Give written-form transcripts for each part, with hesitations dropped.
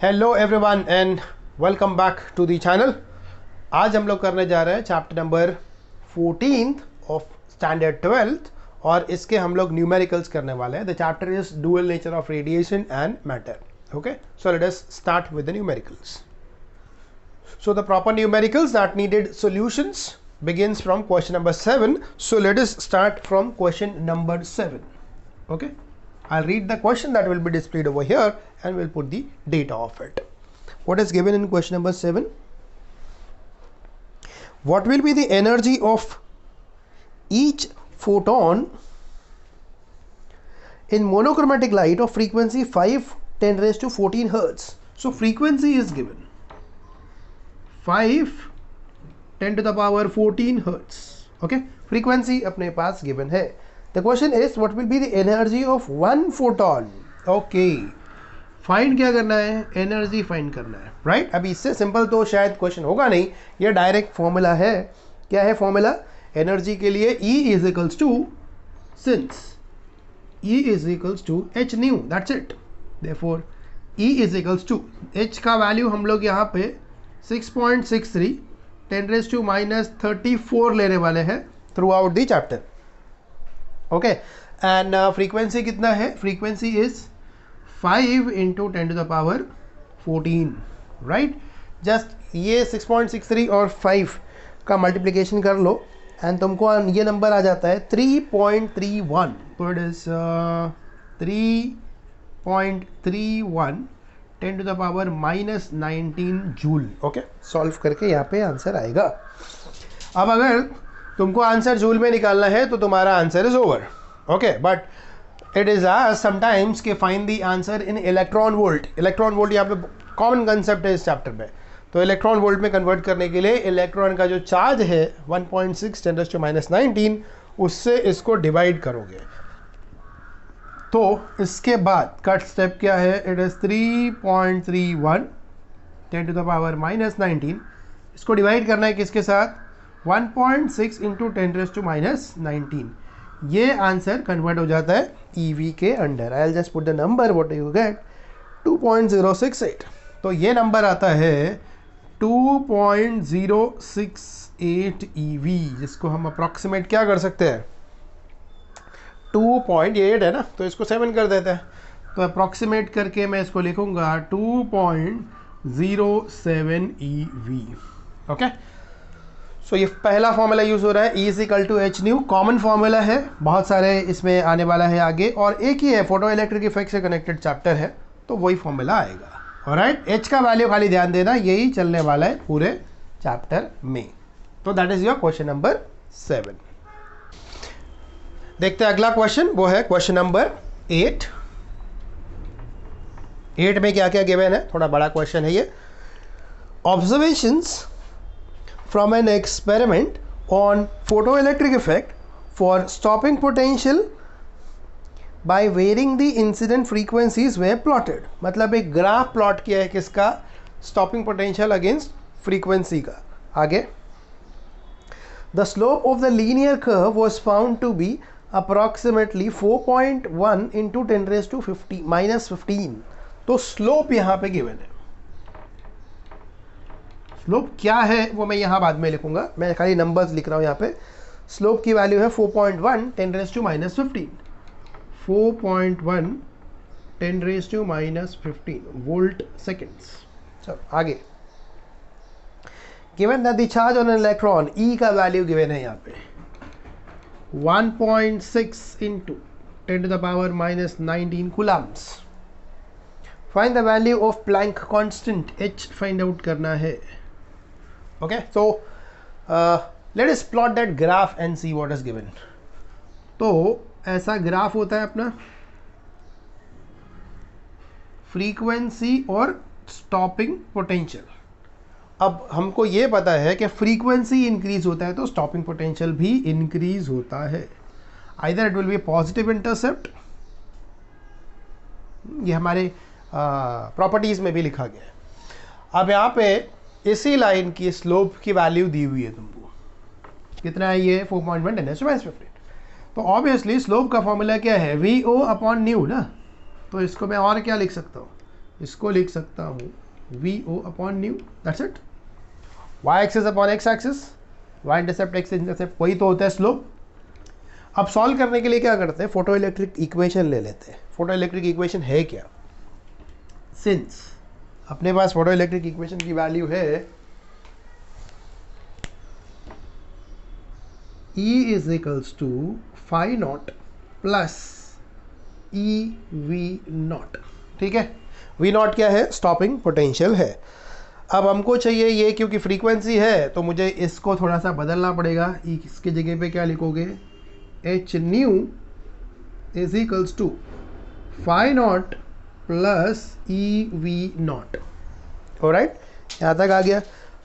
Hello everyone and welcome back to the channel. आज हम लोग करने जा रहे हैं chapter number 14 of standard 12th और इसके हम लोग न्यूमेरिकल्स करने वाले हैं। The chapter is dual nature of radiation and matter. Okay, so let us start with the numericals. So the proper numericals that needed solutions begins from question number 7. So let us start from question number 7. Okay, I'll read the question that will be displayed over here and we'll put the data of it. What is given in question number 7? What will be the energy of each photon in monochromatic light of frequency 5 10 raised to 14 hertz? So frequency is given 5 10 to the power 14 hertz. Okay, frequency अपने पास given है. The question is what will be the energy of one photon? Okay, find क्या करना है? Energy find करना है, right? अभी इससे simple तो शायद क्वेश्चन होगा नहीं, ये डायरेक्ट फॉर्मूला है. क्या है फॉर्मूला एनर्जी के लिए? E is equals to, since E is equals to h nu, that's it. Therefore E is equals to h का वैल्यू हम लोग यहाँ पे 6.63 10 raised to minus 34 लेने वाले हैं throughout the chapter. Okay, and frequency कितना है? Frequency is 5 into 10 to the power 14, right? Just ये 6.63 और 5 का मल्टीप्लिकेशन कर लो एंड तुमको ये नंबर आ जाता है 3.31. तो it is 3.31 10 to the power minus 19 joule. Okay, solve करके यहाँ पे आंसर आएगा. अब अगर तुमको आंसर जूल में निकालना है तो तुम्हारा answer is over. Okay, but it is sometimes के find the answer in electron volt. Electron volt यहाँ पे कॉमन कंसेप्ट है इस चैप्टर में. तो इलेक्ट्रॉन वोल्ट में कन्वर्ट करने के लिए इलेक्ट्रॉन का जो चार्ज है 1.6 10 raised to minus 19, उससे इसको डिवाइड करोगे. तो इसके बाद कट स्टेप क्या है? It is 3.31 10 to the power minus 19. इसको डिवाइड करना है किसके साथ? 1.6 इंटू 10 raised to minus 19. ये आंसर कन्वर्ट हो जाता है ईवी के under. I will just put the number, what you get 2.068. तो ये नंबर आता है 2.068 ईवी, जिसको हम अप्रॉक्सीमेट क्या कर सकते हैं? 2.8 है ना, तो इसको 7 कर देते हैं. तो अप्रॉक्सीमेट करके मैं इसको लिखूंगा 2.07 EV. ओके, सो ये पहला फॉर्मूला यूज हो रहा है. E is equal to H nu. Common formula है, बहुत सारे इसमें आने वाला है आगे, और एक ही है, फोटो इलेक्ट्रिक इफेक्ट से कनेक्टेड चैप्टर है, तो वही फॉर्मूला आएगा. ऑलराइट, एच का वैल्यू खाली ध्यान देना, यही चलने वाला है पूरे चैप्टर में. तो that is your question number 7. देखते हैं अगला क्वेश्चन, वो है क्वेश्चन नंबर 8. 8 में क्या क्या गिवन है? थोड़ा बड़ा क्वेश्चन है ये. Observations from an experiment on photoelectric effect for stopping potential by varying the incident frequencies were plotted. मतलब एक ग्राफ प्लॉट किया है किसका? स्टॉपिंग पोटेंशियल अगेंस्ट फ्रीक्वेंसी का. आगे, the slope of the linear curve was found to be approximately 4.1 into 10 raised to minus 15. तो slope यहाँ पे गिवन है. स्लोप क्या है वो मैं यहाँ बाद में लिखूंगा, मैं खाली नंबर्स लिख रहा हूँ यहाँ पे. स्लोप की वैल्यू है 4.1 10 raised to minus 15. 4.1 10 raised to minus 15 volt seconds. चलो आगे. Given that the charge on an electron, E का वैल्यू गिवन है यहाँ पे 1.6 into 10 to the power minus 19 coulombs. Find the value of Planck constant H find out करना है. Okay, so let us plot that graph and see what is given. तो ऐसा graph होता है अपना, फ्रीक्वेंसी और स्टॉपिंग पोटेंशियल. अब हमको ये पता है कि फ्रीक्वेंसी इंक्रीज होता है तो स्टॉपिंग पोटेंशियल भी इंक्रीज होता है. Either it will be positive intercept, ये हमारे प्रॉपर्टीज में भी लिखा गया है. अब यहाँ पे इसी लाइन की स्लोप की वैल्यू दी हुई है तुमको, कितना है ये? 4.1 10 raised to minus 15. तो ऑब्वियसली स्लोप का फॉर्मूला क्या है? VO अपॉन न्यू ना. तो इसको मैं और क्या लिख सकता हूँ? इसको लिख सकता हूँ VO upon nu, that's it. Y axis upon X axis, Y intercept X intercept, वही तो होता है स्लोप। अब सॉल्व करने के लिए क्या करते हैं, फोटो इलेक्ट्रिक इक्वेशन ले लेते हैं। फोटो इलेक्ट्रिक इक्वेशन है क्या, सिंस अपने पास फोटो इलेक्ट्रिक इक्वेशन की वैल्यू है E is equals to phi naught plus EV naught, ठीक है। V नॉट क्या है, स्टॉपिंग पोटेंशियल है। अब हमको चाहिए ये, क्योंकि फ्रीक्वेंसी है तो मुझे इसको थोड़ा सा बदलना पड़ेगा। इसके जगह पे क्या लिखोगे, H nu is equals to phi naught plus EV naught. Alright, यहाँ तक आ गया।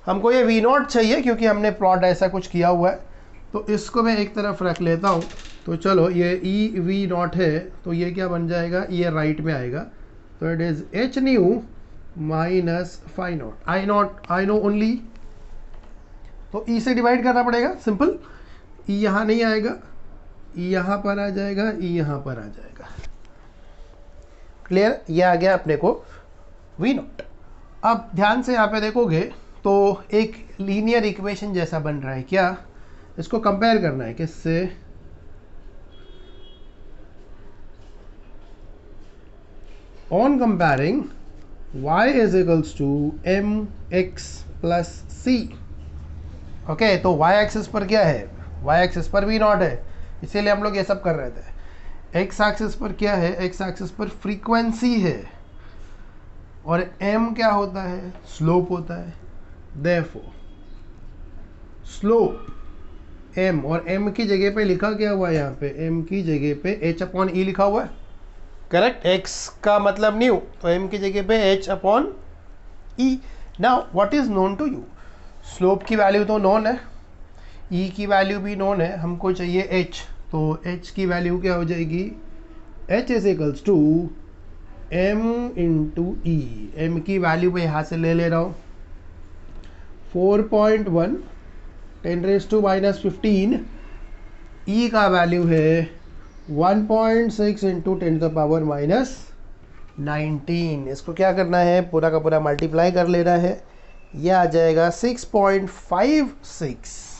हमको ये V नॉट चाहिए क्योंकि हमने प्लॉट ऐसा कुछ किया हुआ है, तो इसको मैं एक तरफ रख लेता हूँ। तो चलो ये EV नॉट है, तो ये क्या बन जाएगा, ये राइट में आएगा। तो it is H nu minus phi naught, I know only, तो E से डिवाइड करना पड़ेगा, सिंपल। E यहाँ नहीं आएगा, E यहाँ पर आ जाएगा, E यहाँ पर आ जाएगा। क्लियर, ये आ गया अपने को V नॉट। अब ध्यान से यहाँ पे देखोगे तो एक लीनियर इक्वेशन जैसा बन रहा है क्या, इसको कंपेयर करना है किससे, on comparing y is equals to mx plus c। Okay, तो y एक्सिस पर क्या है, y एक्सिस पर V नॉट है, इसीलिए हम लोग ये सब कर रहे थे। x एक्सिस पर क्या है, x एक्सिस पर फ्रीक्वेंसी है, और m क्या होता है, स्लोप होता है। देयरफॉर स्लोप m, और m की जगह पे लिखा क्या हुआ है, यहाँ पे m की जगह पे h अपॉन e लिखा हुआ है, करेक्ट। x का मतलब न्यू, तो m की जगह पे h upon e। Now what is known to you, slope की वैल्यू तो नोन है, e की वैल्यू भी नोन है, हमको चाहिए h, तो h की वैल्यू क्या हो जाएगी, h is equals to m into E. m की वैल्यू मैं यहाँ से ले रहा हूँ 4.1 10⁻⁻15, e का वैल्यू है 1.6 इंटू 10⁻⁻19। इसको क्या करना है, पूरा का पूरा मल्टीप्लाई कर लेना है, यह आ जाएगा 6.56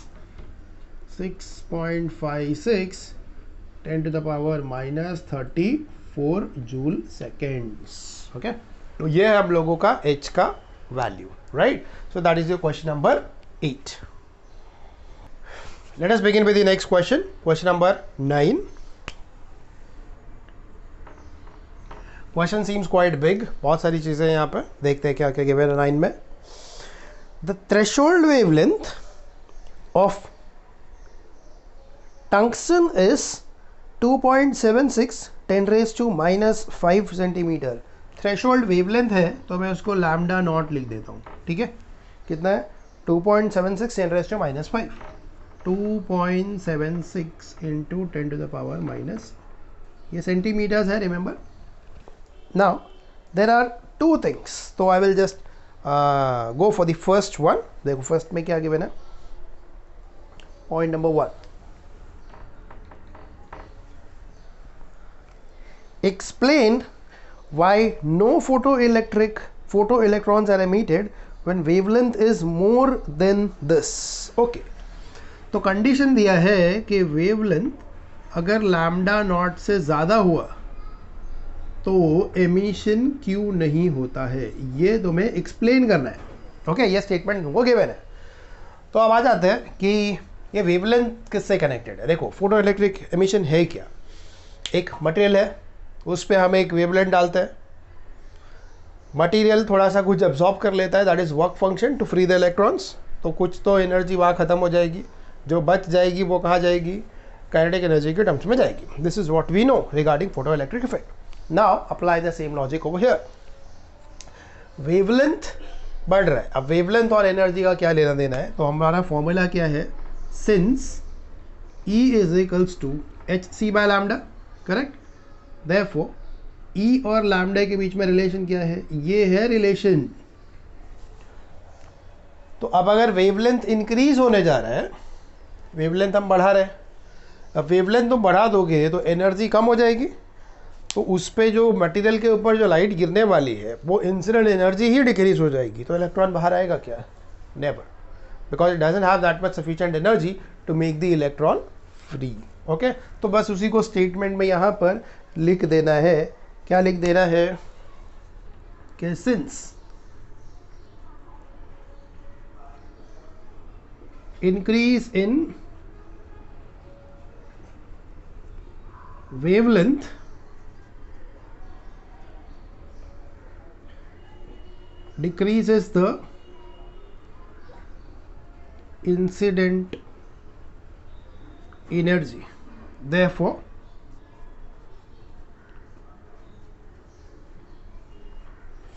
10⁻34 जूल सेकेंड्स। ओके, तो ये है हम लोगों का h का value, right. So that is your question number 8। Let us begin with the next question. Question number 9. Question seems quite big. बहुत सारी चीज़ें यहाँ पे देखते हैं क्या क्या given है 9 में। The threshold wavelength of tungsten is 2.76 10⁻⁻5 centimetre. Threshold wavelength है तो मैं उसको लैम्डा नॉट लिख देता हूँ, ठीक है। कितना है, 2.76 10⁻⁻5, 2.76 इंटू 10⁻⁻, ये सेंटीमीटर्स है, remember. Now there are two things, तो I will just go for the first one. देखो फर्स्ट में क्या गिवन है, point number 1, explain why no photoelectrons are emitted when wavelength is more than this. Okay, तो condition दिया है कि wavelength अगर लैम्डा नॉट से ज़्यादा हुआ तो एमिशन क्यों नहीं होता है, ये तुम्हें एक्सप्लेन करना है। ओके, ये स्टेटमेंट तुमको गिवन है। तो अब आ जाते हैं कि ये वेवलेंथ किससे कनेक्टेड है। देखो फोटो इलेक्ट्रिक एमिशन है क्या, एक मटेरियल है, उस पर हम एक वेवलेंथ डालते हैं, मटेरियल थोड़ा सा कुछ एब्जॉर्ब कर लेता है, that is work function to free the electrons. तो कुछ तो एनर्जी वहाँ ख़त्म हो जाएगी, जो बच जाएगी वो कहाँ जाएगी, काइनेटिक एनर्जी के टर्म्स में जाएगी। This is what we know regarding photo electric effect. Now apply the same logic over here. Wavelength बढ़ रहा है, अब वेवलेंथ और एनर्जी का क्या लेना देना है, तो हमारा फॉर्मूला क्या है, since E is equals to hc by lambda, correct. Therefore E और लैम्डा के बीच में रिलेशन क्या है, ये है रिलेशन। तो अब अगर वेवलेंथ इंक्रीज होने जा रहा है, वेवलेंथ हम बढ़ा रहे हैं, अब वेवलेंथ तुम बढ़ा दोगे तो एनर्जी कम हो जाएगी, तो उस पे जो मटेरियल के ऊपर जो लाइट गिरने वाली है वो इंसिडेंट एनर्जी ही डिक्रीज हो जाएगी, तो इलेक्ट्रॉन बाहर आएगा क्या? Never, because it doesn't have that much sufficient energy to make the electron free. Okay, तो बस उसी को स्टेटमेंट में यहाँ पर लिख देना है। क्या लिख देना है कि since increase in wavelength decreases the incident energy, therefore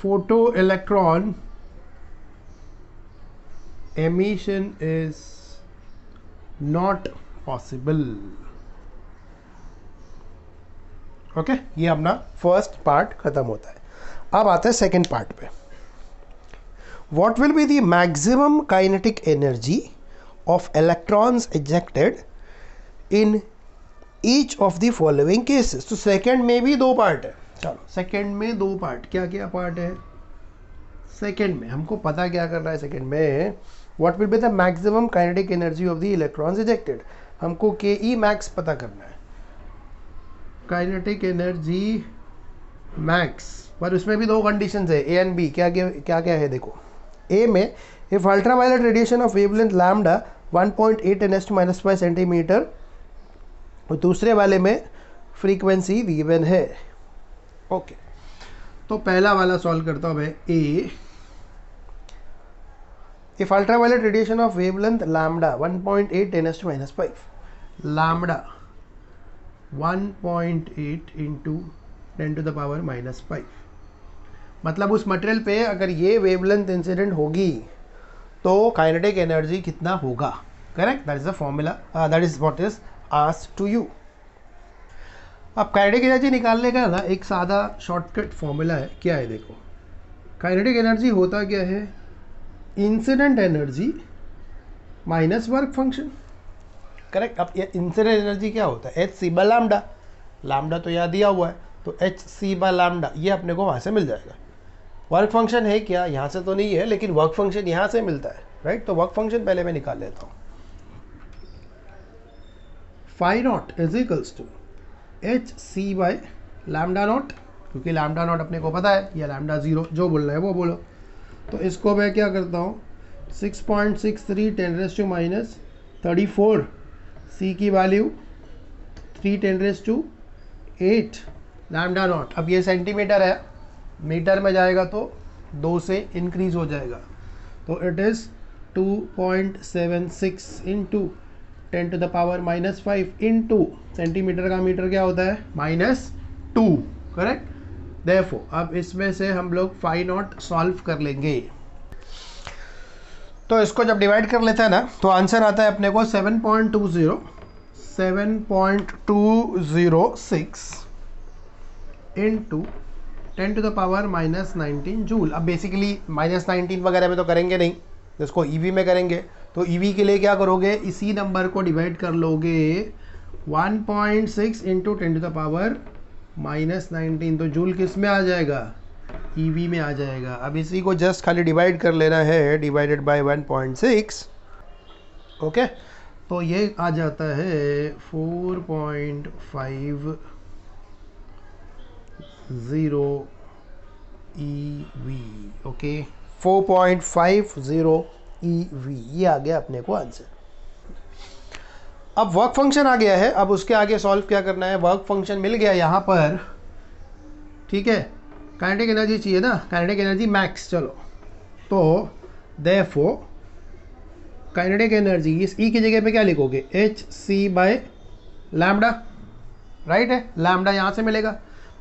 photoelectron emission is not possible। Okay, ये अपना फर्स्ट पार्ट खत्म होता है। अब आता है सेकेंड पार्ट पे। What will be the maximum kinetic energy of electrons ejected in each of the following cases. तो सेकेंड में भी दो पार्ट है। चलो, सेकेंड में दो पार्ट, क्या क्या पार्ट है सेकेंड में? हमको पता क्या करना है सेकेंड में, what will be the maximum kinetic energy of the electrons ejected. हमको के ई मैक्स पता करना है, काइनेटिक एनर्जी मैक्स, पर उसमें भी दो कंडीशंस है, ए एंड बी। क्या क्या है देखो। ए में if ultraviolet radiation of wavelength lambda 1.8 10⁻⁵ centimetre, और दूसरे वाले में फ्रीक्वेंसी गिवन है। ओके, तो पहला वाला सॉल्व करता हूँ मैं। ए, if ultraviolet radiation of wavelength lambda 1.8 10⁻⁵, lambda 1.8 into 10⁻⁵, मतलब उस मटेरियल पे अगर ये वेवलेंथ इंसिडेंट होगी तो काइनेटिक एनर्जी कितना होगा। Correct, that is the formula, that is what is asked to you. अब काइनेटिक एनर्जी निकालने का ना एक सादा शॉर्टकट फॉर्मूला है। क्या है देखो, काइनेटिक एनर्जी होता क्या है, incident energy minus work function. Correct, अब ये इंसिडेंट एनर्जी क्या होता है, H C by lambda. Lambda तो यहाँ दिया हुआ है, तो एच सी बाय लैम्डा ये अपने को वहाँ से मिल जाएगा। वर्क फंक्शन है क्या, यहाँ से तो नहीं है, लेकिन वर्क फंक्शन यहाँ से मिलता है, राइट। तो वर्क फंक्शन पहले मैं निकाल लेता हूँ। Phi naught is equals to H C by lambda naught, क्योंकि लैम्डा नॉट अपने को पता है, या लैम्डा जीरो, जो बोलना है वो बोलो। तो इसको मैं क्या करता हूँ, 6.63 10⁻34, सी की वैल्यू 3 10⁸ लैम्डा नॉट। अब ये सेंटीमीटर है, मीटर में जाएगा तो 2 से इंक्रीज हो जाएगा, तो it is 2.76 into 10⁻⁻5 into centimetre का मीटर क्या होता है -2। करेक्ट, देयरफॉर अब इसमें से हम लोग फाई नॉट सॉल्व कर लेंगे। तो इसको जब डिवाइड कर लेता है ना, तो आंसर आता है अपने को 7.206 इंटू 10⁻⁻19 जूल। अब बेसिकली -19 वगैरह में तो करेंगे नहीं, इसको ईवी में करेंगे। तो ईवी के लिए क्या करोगे, इसी नंबर को डिवाइड कर लोगे 1.6 इंटू 10⁻⁻19, तो जूल किस में आ जाएगा, ईवी में आ जाएगा। अब इसी को जस्ट खाली डिवाइड कर लेना है, डिवाइडेड बाय 1.6। ओके, तो ये आ जाता है 4.50 EV। ओके, 4.50 EV, ये आ गया अपने को आंसर। अब वर्क फंक्शन आ गया है, अब उसके आगे सॉल्व क्या करना है, वर्क फंक्शन मिल गया यहाँ पर, ठीक है। काइनेटिक एनर्जी चाहिए ना, काइनेटिक एनर्जी मैक्स। चलो, तो देयरफॉर काइनेटिक एनर्जी इस ई की जगह पे क्या लिखोगे, H C by lambda, right है। लैम्डा यहाँ से मिलेगा,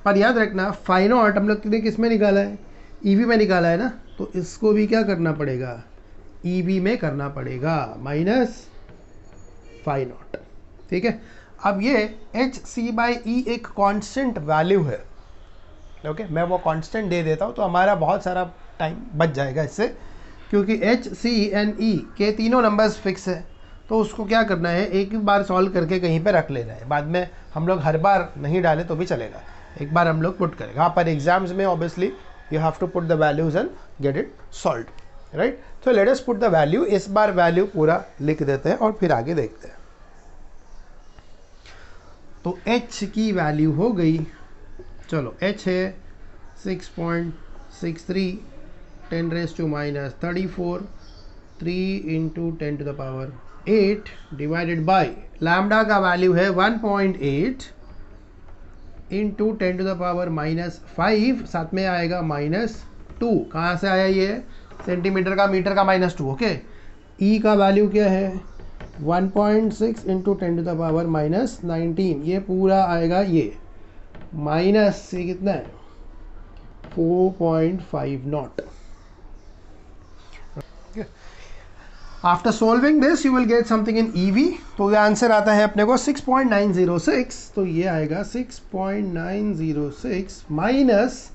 पर याद रखना फाई नॉट हम लोग ने किस में निकाला है, ईवी में निकाला है ना, तो इसको भी क्या करना पड़ेगा, ईवी में करना पड़ेगा, माइनस फाई नॉट। ठीक है, अब ये एच सी बाई ई एक कांस्टेंट वैल्यू है। ओके, मैं वो कांस्टेंट दे देता हूँ तो हमारा बहुत सारा टाइम बच जाएगा इससे, क्योंकि एच सी एन ई के तीनों नंबर्स फिक्स है। तो उसको क्या करना है, एक बार सॉल्व करके कहीं पे रख लेना है, बाद में हम लोग हर बार नहीं डालें तो भी चलेगा। एक बार हम लोग पुट करेंगे। हाँ, पर एग्जाम्स में obviously you have to put the values and get it solve, right. तो let us put the value. इस बार वैल्यू पूरा लिख देते हैं और फिर आगे देखते हैं। तो h की वैल्यू हो गई, चलो h है 6.63 10⁻⁻34 3 इंटू 10⁻8 डिवाइडेड बाई लैम्डा का वैल्यू है 1.8 इंटू 10⁻⁻5, साथ में आएगा -2। कहाँ से आया ये? सेंटीमीटर का मीटर का -2, ओके। ई का वैल्यू क्या है? 1.6 इंटू 10⁻⁻19, ये पूरा आएगा ये माइनस से कितना है 4.5 not. After solving this you will get something in EV. तो ये आंसर आता है अपने को 6.906। तो ये आएगा 6.906 माइनस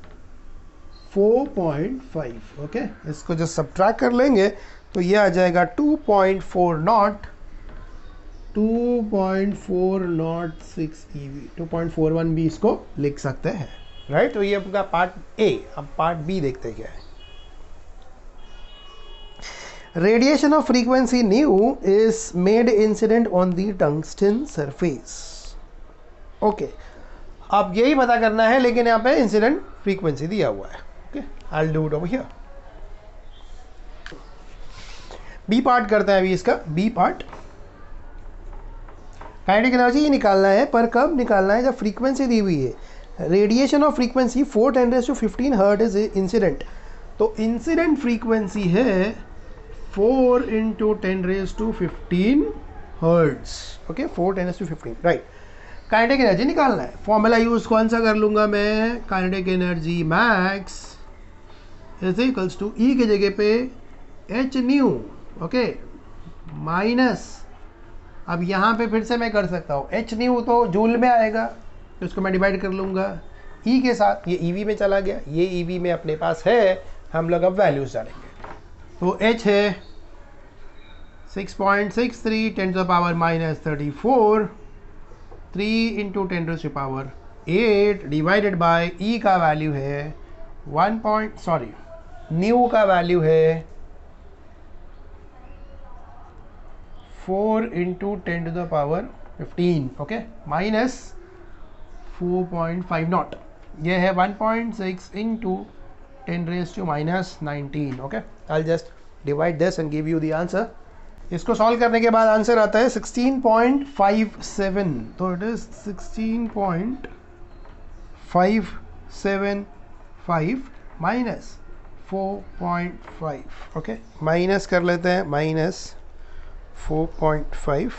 4.5, ओके। इसको जो सब्ट्रैक्ट कर लेंगे तो ये आ जाएगा 2.4 नॉट 2.406 ईवी, 2.41 भी इसको लिख सकते हैं, राइट। तो ये आपका पार्ट ए। अब पार्ट बी देखते हैं क्या है। Radiation of frequency new is made incident on the tungsten surface, okay. अब यही पता करना है, लेकिन यहाँ पे इंसिडेंट फ्रीक्वेंसी दिया हुआ है, okay. I will do it over here. B part करते हैं अभी इसका। बी पार्ट, काइनेटिक एनर्जी निकालना है, पर कब निकालना है? जब फ्रीक्वेंसी दी हुई है। Radiation of frequency 4 10⁻15 hertz is incident. तो इंसिडेंट फ्रीक्वेंसी है 4 into 10⁻15 hertz, okay. 4 10⁻15, right. Kinetic energy निकालना है। फॉर्मूला यूज कौन सा कर लूंगा मैं? Kinetic energy max is equals to E की जगह पे एच न्यू, ओके, माइनस, अब यहाँ पे फिर से मैं कर सकता हूँ, एच न्यू तो जूल में आएगा, तो इसको मैं डिवाइड कर लूँगा ई के साथ। ये ईवी में चला गया, ये ईवी में अपने पास है। हम लोग अब वैल्यूज डालेंगे। तो एच है 6.63 10⁻⁻34 3 इंटू 10⁻8 डिवाइडेड बाय ई का वैल्यू है न्यू का वैल्यू है 4 इंटू 10⁻15, ओके, माइनस 4.5 नॉट। ये है 1.6 into 10⁻⁻19, okay. I just divide this and give you the answer. इसको सॉल्व करने के बाद आंसर आता है 16.57। तो it is 16.575 minus 4.5, okay. Minus कर लेते हैं, माइनस 4.5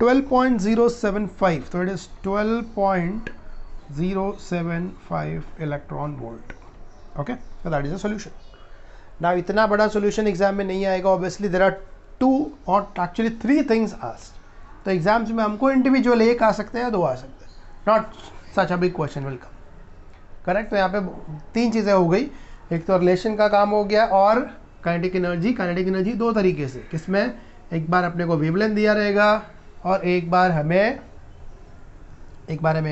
12.075। तो it is 12.075 electron volt, okay. So that is a solution. Now इतना बड़ा सॉल्यूशन एग्जाम में नहीं आएगा, ऑब्वियसली देयर आर 2 और एक्चुअली 3 थिंग्स आस्क्ड। तो एग्जाम्स में हमको इंडिविजुअल 1 आ सकते हैं, 2 आ सकते हैं, not such a big question will come, correct. तो यहाँ पे 3 चीज़ें हो गई। एक तो रिलेशन का काम हो गया, और काइनेटिक एनर्जी 2 तरीके से, किसमें? एक बार अपने को वेवलेंथ दिया रहेगा, और एक बार हमें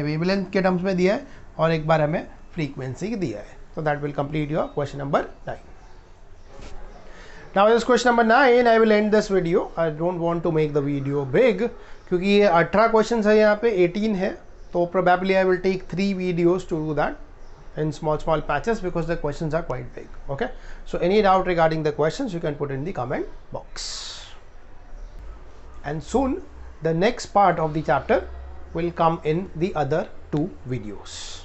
वेवलेंथ के टर्म्स में दिया है, और एक बार हमें फ्रीक्वेंसी दिया है। तो that will complete your question number 9। Now this question number 9, I will end this video. I don't want to make the video big, क्योंकि ये 18 questions है, यहाँ पे 18 है, तो probably I will take 3 videos to do that in small patches, because the questions are quite big, okay. So any doubt regarding the questions you can put in the comment box, and soon the next part of the chapter will come in the other 2 videos.